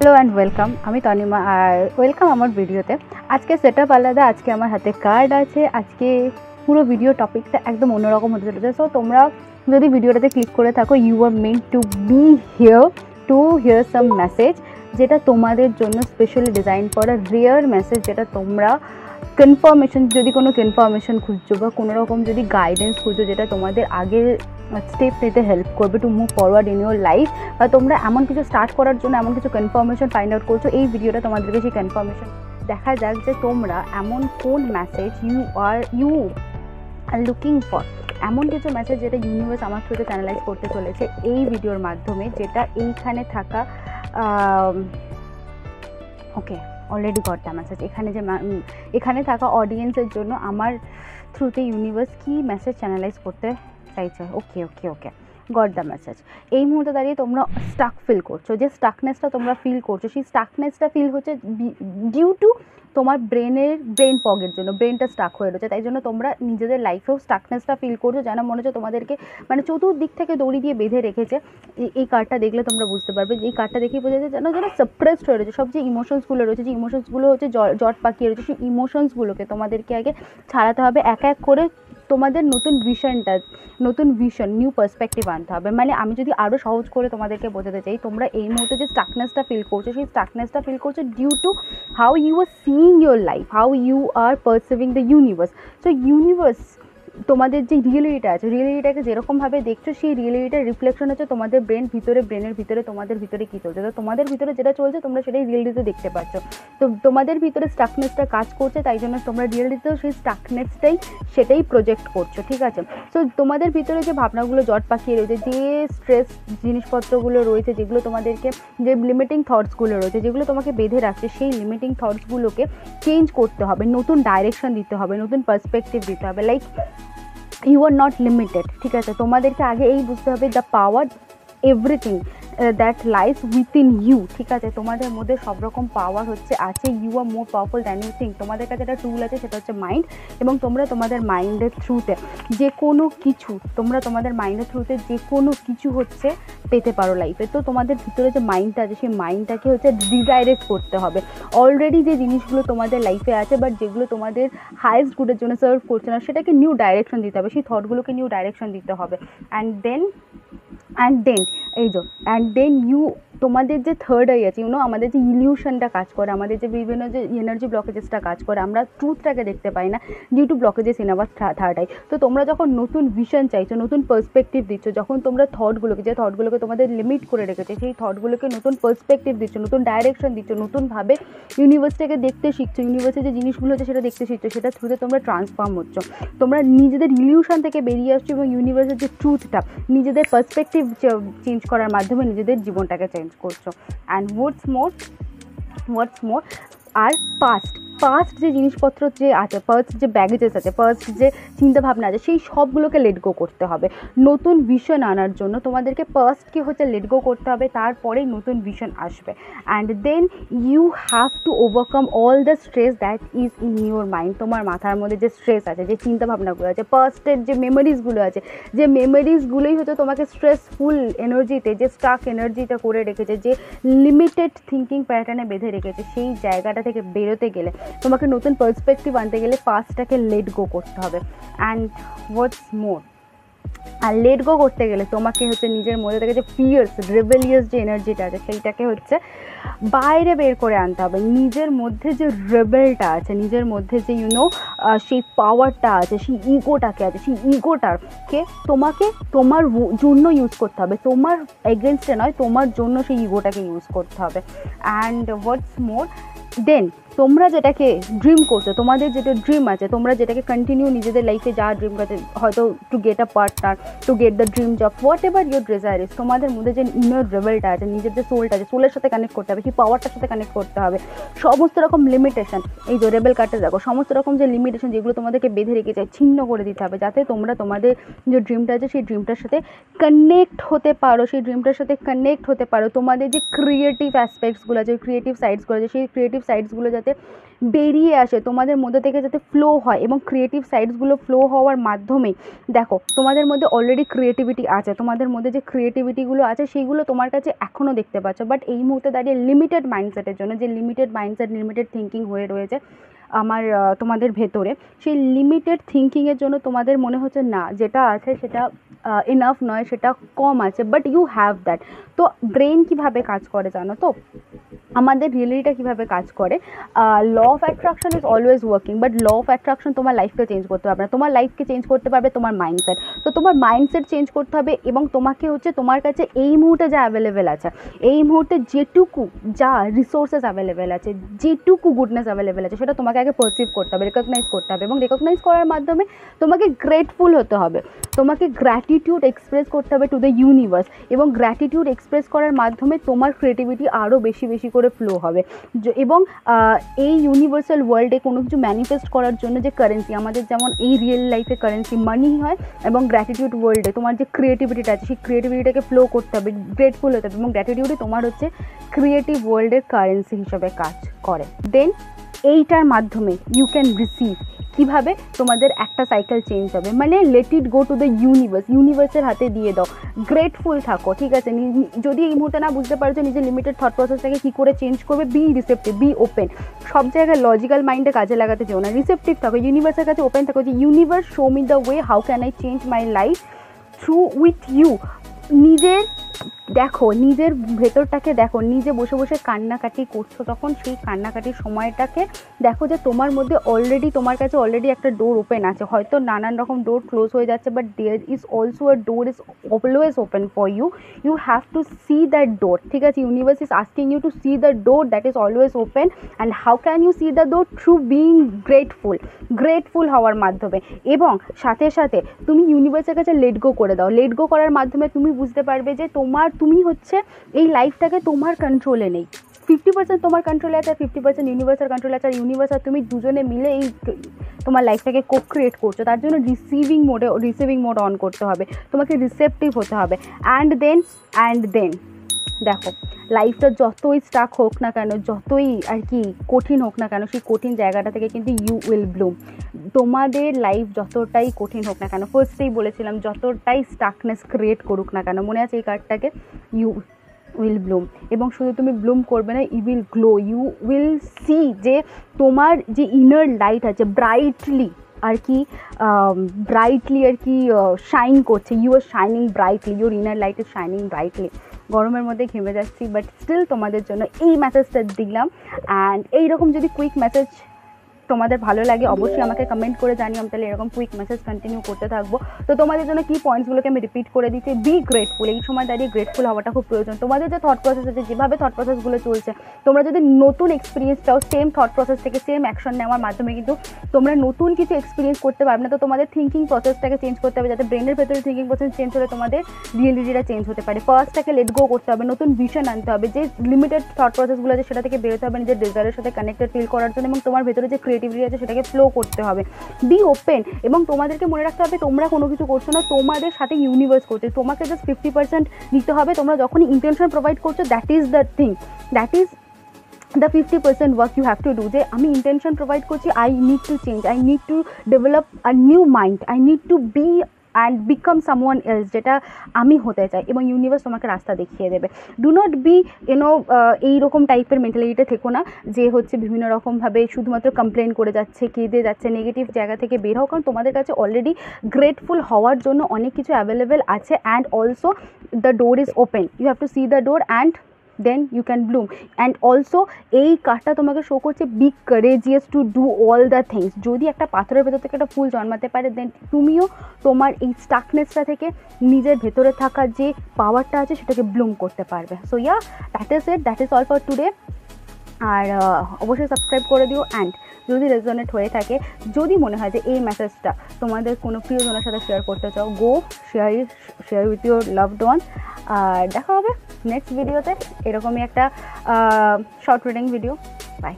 Hello and welcome আমি তনিমা আর welcome আমার ভিডিওতে। আজকে সেটআপ আলাদা, আজকে আমার হাতে কার্ড আছে, আজকে পুরো ভিডিও টপিকটা একদম অন্যরকম হতে চলেছে। সো তোমরা যদি ভিডিওটাতে ক্লিক করে থাকো, you are meant to be here to hear some message, যেটা তোমাদের জন্য স্পেশালি ডিজাইন করা রেয়ার মেসেজ, যেটা তোমরা কনফার্মেশন, যদি কোনো কনফার্মেশন খুঁজছো বা কোনো রকম যদি গাইডেন্স খুঁজছো, যেটা তোমাদের আগে স্টেপ নিতে হেল্প করবে to move forward in your life, বা তোমরা এমন কিছু স্টার্ট করার জন্য এমন কিছু কনফার্মেশন ফাইন্ড আউট করছো, এই ভিডিওটা তোমাদেরকে সেই কনফার্মেশন দেখা যাক যে তোমরা এমন কোন message you are looking for, এমন কিছু মেসেজ যেটা ইউনিভার্স আমার থ্রুতে চ্যানেলাইজ করতে চলেছে এই ভিডিওর মাধ্যমে, যেটা এইখানে থাকা okay already got the message. এখানে থাকা অডিয়েন্সের জন্য আমার থ্রুতে ইউনিভার্স কী মেসেজ চ্যানেলাইজ করতে চাইছে। ওকে ওকে ওকে গট দ্য মেসেজ। এই মুহূর্তে দাঁড়িয়ে তোমরা স্টাক ফিল করছো, যে স্টাকনেসটা তোমরা ফিল করছো, সেই স্টাকনেসটা ফিল হচ্ছে ডিউ টু তোমার ব্রেন ফগের জন্য। ব্রেনটা স্টাক হয়ে রয়েছে, তাই জন্য তোমরা নিজেদের লাইফেও স্টাকনেসটা ফিল করছো, যেন মনে হচ্ছে তোমাদেরকে মানে চতুর্দিক থেকে দড়ি দিয়ে বেঁধে রেখেছে। এই কার্ডটা দেখলে তোমরা বুঝতে পারবে, এই কার্ডটা দেখেই বোঝা যায় যেন সাপ্রেসড হয়ে রয়েছে। সব যে ইমোশনসগুলো রয়েছে, যে ইমোশনসগুলো হচ্ছে জট পাকিয়ে রয়েছে, সেই ইমোশনসগুলোকে তোমাদেরকে আগে ছাড়াতে হবে, এক এক করে তোমাদের নতুন ভিশন নিউ পার্সপেক্টিভ আনতে হবে। মানে আমি যদি আরও সহজ করে তোমাদেরকে বোঝাতে চাই, তোমরা এই মুহূর্তে যে স্টাকনেসটা ফিল করছো, সেই স্টাকনেসটা ফিল করছো due to how you are seeing your life, how you are perceiving the universe. So universe তোমাদের যে রিয়েলিটিটা আছে, রিয়েলিটিটাকে যেরকমভাবে দেখছো, সেই রিয়েলিটিটার রিফ্লেকশন হচ্ছে তোমাদের ব্রেনের ভিতরে তোমাদের ভিতরে কী চলছে। তো তোমাদের ভিতরে যেটা চলছে তোমরা সেটাই রিয়েলিটিতে দেখতে পাচ্ছ। তো তোমাদের ভিতরে স্টাকনেসটা কাজ করছে, তাই জন্য তোমরা রিয়েলিটিতেও সেই স্টাকনেসটাই সেটাই প্রজেক্ট করছো, ঠিক আছে। সো তোমাদের ভিতরে যে ভাবনাগুলো জট পাকিয়ে রয়েছে, যে স্ট্রেস জিনিসপত্রগুলো রয়েছে, যেগুলো তোমাদেরকে, যে লিমিটিং থটসগুলো রয়েছে, যেগুলো তোমাকে বেঁধে রাখছে, সেই লিমিটিং থটসগুলোকে চেঞ্জ করতে হবে, নতুন ডাইরেকশন দিতে হবে, নতুন পার্সপেক্টিভ দিতে হবে। Like you are not limited, ঠিক আছে। তোমাদেরকে আগে এই বুঝতে হবে the power everything that lies within you, ঠিক আছে। তোমাদের মধ্যে সব রকম পাওয়ার আছে। You are more powerful than you think. তোমাদের কাছে একটা টুল আছে, সেটা হচ্ছে মাইন্ড, এবং তোমরা তোমাদের মাইন্ডের থ্রুতে যে কোনো কিছু, হচ্ছে পেতে পারো লাইফে। তো তোমাদের ভিতরে যে মাইন্ডটা আছে, সেই মাইন্ডটাকে হচ্ছে রিডাইরেক্ট করতে হবে। অলরেডি যে জিনিসগুলো তোমাদের লাইফে আছে, বাট যেগুলো তোমাদের হাইয়েস্ট গুডের জন্য সার্ভ করছে না, সেটাকে নিউ ডাইরেকশন দিতে হবে, সেই থটগুলোকে নিউ ডাইরেকশন দিতে হবে। অ্যান্ড দেন তোমাদের যে থার্ড আই আছে, আমাদের যে ইলিউশনটা কাজ করে, আমাদের যে বিভিন্ন যে এনার্জি ব্লকেজেসটা কাজ করে, আমরা ট্রুথটাকে দেখতে পাই না due to blockages in our third eye. তো তোমরা যখন নতুন ভিশন চাইছো, নতুন পার্সপেক্টিভ দিচ্ছ, যখন তোমরা থটগুলোকে তোমাদের লিমিট করে রেখেছে, সেই থটগুলোকে নতুন পার্সপেক্টিভ দিচ্ছ, নতুন ডাইরেকশন দিচ্ছ, নতুনভাবে ইউনিভার্সটাকে দেখতে শিখছো, ইউনিভার্সের যে জিনিসগুলো আছে সেটা দেখতে শিখছো, সেটা থ্রুতে তোমরা ট্রান্সফর্ম হচ্ছ, তোমরা নিজেদের ইলিউশন থেকে বেরিয়ে আসছো, এবং ইউনিভার্সের যে ট্রুথটা নিজেদের পার্সপেক্টিভ চেঞ্জ করার মাধ্যমে নিজেদের জীবনটাকে চেঞ্জ করছো। And what's more R past যে জিনিসপত্র যে আছে, পাস্ট যে ব্যাগেজেস আছে, পাস্ট যে চিন্তাভাবনা আছে, সেই সবগুলোকে লেট গো করতে হবে। নতুন ভিশন আনার জন্য তোমাদেরকে পাস্টকে হচ্ছে লেট গো করতে হবে, তারপরেই নতুন ভিশন আসবে। And then you have to overcome all the stress that is in your mind. তোমার মাথার মধ্যে যে স্ট্রেস আছে, যে চিন্তাভাবনাগুলো আছে, পাস্টের যে মেমোরিজগুলো আছে, যে মেমোরিজগুলোই হচ্ছে তোমাকে স্ট্রেসফুল এনার্জিতে, যে স্টাক এনার্জিটা করে রেখেছে, যে লিমিটেড থিঙ্কিং প্যাটার্নে বেঁধে রেখেছে, সেই জায়গাটা থেকে বেরোতে গেলে, তোমাকে নতুন পার্সপেক্টিভ আনতে গেলে পাস্টটাকে লেট গো করতে হবে। And what's more, R let go করতে গেলে তোমাকে হচ্ছে নিজের মধ্যে থেকে যে ফিয়ার্স রেবেলিয়াস যে এনার্জিটা আছে, সেইটাকে হচ্ছে বাইরে বের করে আনতে হবে। নিজের মধ্যে যে রেবেলটা আছে, নিজের মধ্যে যে সেই পাওয়ারটা আছে, সেই ইগোটাকে আছে, সেই ইগোটাকে তোমাকে তোমার জন্য ইউজ করতে হবে, তোমার এগেনস্টে নয়, তোমার জন্য সেই ইগোটাকে ইউজ করতে হবে। অ্যান্ড হোয়াটস মোর, দেন তোমরা যেটাকে ড্রিম করছো, তোমাদের যেটা ড্রিম আছে, তোমরা যেটাকে কন্টিনিউ নিজেদের লাইফে যা ড্রিম করছে, হয়তো to get a partner, to get the dream job, what ever your desire is, তোমাদের মধ্যে যে ইনার রেবেলটা আছে, নিজের যে সোলটা আছে, সোলের সাথে কানেক্ট করতে হবে, সেই পাওয়ারটার সাথে কানেক্ট করতে হবে। সমস্ত রকম লিমিটেশন, এই যে রেবেল কার্ডটা দেখো, সমস্ত রকম যে লিমিটেশন যেগুলো তোমাদেরকে বেঁধে রেখেছে ছিন্ন করে দিতে হবে, যাতে তোমরা তোমাদের যে ড্রিমটা আছে সেই ড্রিমটার সাথে কানেক্ট হতে পারো, সেই ড্রিমটার সাথে কানেক্ট হতে পারো। তোমাদের যে ক্রিয়েটিভ অ্যাসপেক্টসগুলো আছে, ক্রিয়েটিভ সাইডসগুলো আছে, সেই ক্রিয়েটিভ সাইডসগুলো যাতে বেরিয়ে আসে তোমাদের মধ্যে থেকে, যাতে ফ্লো হয়, এবং ক্রিয়েটিভ সাইডসগুলো ফ্লো হওয়ার মাধ্যমে দেখো তোমাদের মধ্যে অলরেডি ক্রিয়েটিভিটি আছে, তোমাদের মধ্যে যে ক্রিয়েটিভিটিগুলো আছে সেইগুলো তোমার কাছে এখনও দেখতে পাচ্ছ, বাট এই মুহূর্তে দাঁড়িয়ে লিমিটেড মাইন্ডসেটের জন্য, যে লিমিটেড মাইন্ডসেট লিমিটেড থিঙ্কিং হয়ে রয়েছে আমার তোমাদের ভেতরে, সেই লিমিটেড থিঙ্কিংয়ের জন্য তোমাদের মনে হচ্ছে না যেটা আছে সেটা এনাফ নয়, সেটা কম আছে, বাট ইউ হ্যাভ দ্যাট। তো ব্রেন কীভাবে কাজ করে জানো তো, আমাদের রিয়েলিটিটা কীভাবে কাজ করে, law of attraction is always working, but law of attraction তোমার লাইফকে চেঞ্জ করতে পারবে না, তোমার লাইফকে চেঞ্জ করতে পারবে তোমার মাইন্ডসেট। তো তোমার মাইন্ডসেট চেঞ্জ করতে হবে, এবং তোমাকে হচ্ছে তোমার কাছে এই মুহূর্তে যা অ্যাভেলেবেল আছে, এই মুহূর্তে যেটুকু যা রিসোর্সেস অ্যাভেলেবেল আছে, যেটুকু গুডনেস অ্যাভেলেবেল আছে, সেটা তোমাকে আগে পারসিভ করতে হবে, রেকগনাইজ করতে হবে, এবং রেকগনাইজ করার মাধ্যমে তোমাকে গ্রেটফুল হতে হবে, তোমাকে গ্র্যাটিটিউড এক্সপ্রেস করতে হবে টু দ্য ইউনিভার্স, এবং গ্র্যাটিটিউড এক্সপ্রেস করার মাধ্যমে তোমার ক্রিয়েটিভিটি আরও বেশি বেশি করে ফ্লো হবে। এবং এই ইউনিভার্সাল ওয়ার্ল্ডে কোনো কিছু ম্যানিফেস্ট করার জন্য যে কারেন্সি আমাদের, যেমন এই রিয়েল লাইফে কারেন্সি মানি হয়, এবং গ্র্যাটিটিউড ওয়ার্ল্ডে তোমার যে ক্রিয়েটিভিটিটা আছে সেই ক্রিয়েটিভিটিটাকে ফ্লো করতে হবে, গ্রেটফুল হতে হবে, এবং গ্র্যাটিটিউডই তোমার হচ্ছে ক্রিয়েটিভ ওয়ার্ল্ডের কারেন্সি হিসাবে কাজ করে। দেন এইটার মাধ্যমে ইউ ক্যান রিসিভ, কীভাবে তোমাদের একটা সাইকেল চেঞ্জ হবে, মানে let it go to the universe, ইউনিভার্সের হাতে দিয়ে দাও, গ্রেটফুল থাকো, ঠিক আছে। যদি এই মুহূর্তে না বুঝতে পারছো নিজের লিমিটেড থট প্রসেসটাকে কী করে চেঞ্জ করবে, বি রিসেপটিভ, বি ওপেন, সব জায়গায় লজিক্যাল মাইন্ডে কাজে লাগাতে চাও না, রিসেপটিভ থাকো, ইউনিভার্সের কাছে ওপেন থাকো, যে universe show me the way how can I change my life through with you. নিজের দেখো, নিজের ভেতরটাকে দেখো, নিজে বসে বসে কান্নাকাটি করছো, তখন সেই কান্নাকাটির সময়টাকে দেখো যে তোমার মধ্যে অলরেডি, তোমার কাছে অলরেডি একটা ডোর ওপেন আছে, হয়তো নানান রকম ডোর ক্লোজ হয়ে যাচ্ছে, but there is also a door is always open for you, you have to see that door, ঠিক আছে। Universe is asking you to see the door that is always open, and how can you see the door, through being grateful, grateful হওয়ার মাধ্যমে। এবং সাথে সাথে তুমি ইউনিভার্সের কাছে লেট গো করে দাও, লেট গো করার মাধ্যমে তুমি বুঝতে পারবে যে তুমি হচ্ছে এই লাইফটাকে তোমার কন্ট্রোলে নেই, 50% তোমার কন্ট্রোলে আছে, আর 50% ইউনিভার্সের কন্ট্রোলে আছে, আর ইউনিভার্স আর তুমি দুজনে মিলে এই তোমার লাইফটাকে কো ক্রিয়েট করছো। তার জন্য রিসিভিং মোড অন করতে হবে, তোমাকে রিসেপটিভ হতে হবে। অ্যান্ড দেন দেখো, লাইফটা যতই স্টাক হোক না কেন, যতই আর কি কঠিন হোক না কেন, সেই কঠিন জায়গাটা থেকে কিন্তু ইউ উইল ব্লুম। তোমাদের লাইফ যতটাই কঠিন হোক না কেন, ফার্স্টেই বলেছিলাম, যতটাই স্টাকনেস ক্রিয়েট করুক না কেন, মনে আছে এই কার্ডটাকে, ইউ উইল ব্লুম। এবং শুধু তুমি ব্লুম করবে না, you will glow, you will see যে তোমার যে ইনার লাইট আছে ব্রাইটলি আর কি শাইন করছে, you are shining brightly, your inner light is shining brightly. গরমের মধ্যে ঘেমে যাচ্ছি, বাট স্টিল তোমাদের জন্য এই মেসেজটা দিলাম। অ্যান্ড এইরকম যদি কুইক মেসেজ তোমাদের ভালো লাগে অবশ্যই আমাকে কমেন্ট করে জানিও, আমি তাহলে এরকম কুইক মেসেজ কন্টিনিউ করতে থাকবো। তো তোমাদের জন্য কি পয়েন্টসগুলোকে আমি রিপিট করে দিচ্ছি, বি গ্রেটফুল, এই সময় দাঁড়িয়ে গ্রেটফুল হওয়াটা খুব প্রয়োজন। তোমাদের যে থট প্রসেস আছে, যেভাবে থট প্রসেসগুলো চলছে, তোমরা যদি নতুন এক্সপিরিয়েন্স চাও, সেম থট প্রসেস থেকে সেম অ্যাকশন নেওয়ার মাধ্যমে কিন্তু তোমরা নতুন কিছু এক্সপিরিয়েন্স করতে পারবে না। তো তোমাদের থিঙ্কিং প্রসেসটাকে চেঞ্জ করতে হবে, যাতে ব্রেনের ভেতরে থিঙ্কিং প্রসেস চেঞ্জ হলে তোমাদের রিয়েলিটিটা চেঞ্জ হতে পারে। ফার্স্টটাকে লেট গো করতে হবে, নতুন ভিশন আনতে হবে, যে লিমিটেড থট প্রসেসগুলো আছে সেটা থেকে বেরোতে হবে নিজের ডিজায়ারের সাথে কানেক্টেড ফিল করার জন্য, এবং তোমার ভেতরে যে ক্রিয়েটিভিটি আছে সেটাকে ফ্লো করতে হবে। বি ওপেন, এবং তোমাদেরকে মনে রাখতে হবে তোমরা কোনো কিছু করছো না, তোমাদের সাথে ইউনিভার্স করছে, তোমাকে জাস্ট 50% নিতে হবে। তোমরা যখনই ইন্টেনশন প্রোভাইড করছো, that is the thing, that is the 50% work you have to do, যে আমি ইন্টেনশন প্রোভাইড করছি, I need to change, I need to develop a new mind, I need to be and become someone else, যেটা আমি হতে চাই, এবং universe তোমাকে রাস্তা দেখিয়ে দেবে। ডু নট বি এইরকম টাইপের মেন্টালিটিতে থেকো না, যে হচ্ছে বিভিন্ন রকমভাবে শুধুমাত্র কমপ্লেন করে যাচ্ছে, কেঁদে যাচ্ছে, নেগেটিভ জায়গা থেকে বের হও, কারণ তোমাদের কাছে অলরেডি গ্রেটফুল হওয়ার জন্য অনেক কিছু অ্যাভেলেবেল আছে। And also the door is open, you have to see the door and then you can bloom. And also এই কার্ডটা তোমাকে শো করছে be courageous to do all the things. যদি একটা পাথরের ভেতর থেকে একটা ফুল জন্মাতে পারে, দেন তুমিও তোমার এই স্টাকনেসটা থেকে নিজের ভেতরে থাকা যে পাওয়ারটা আছে সেটাকে ব্লুম করতে পারবে। So yeah, that is it, that is all for today. আর অবশ্যই সাবস্ক্রাইব করে দিও। অ্যান্ড যদি রেজোনেট হয়ে থাকে, যদি মনে হয় যে এই মেসেজটা তোমাদের কোনো প্রিয়জনের সাথে শেয়ার করতে চাও, go share with your loved one. আর দেখা হবে নেক্সট ভিডিওতে এরকমই একটা শর্ট রিডিং ভিডিও। বাই।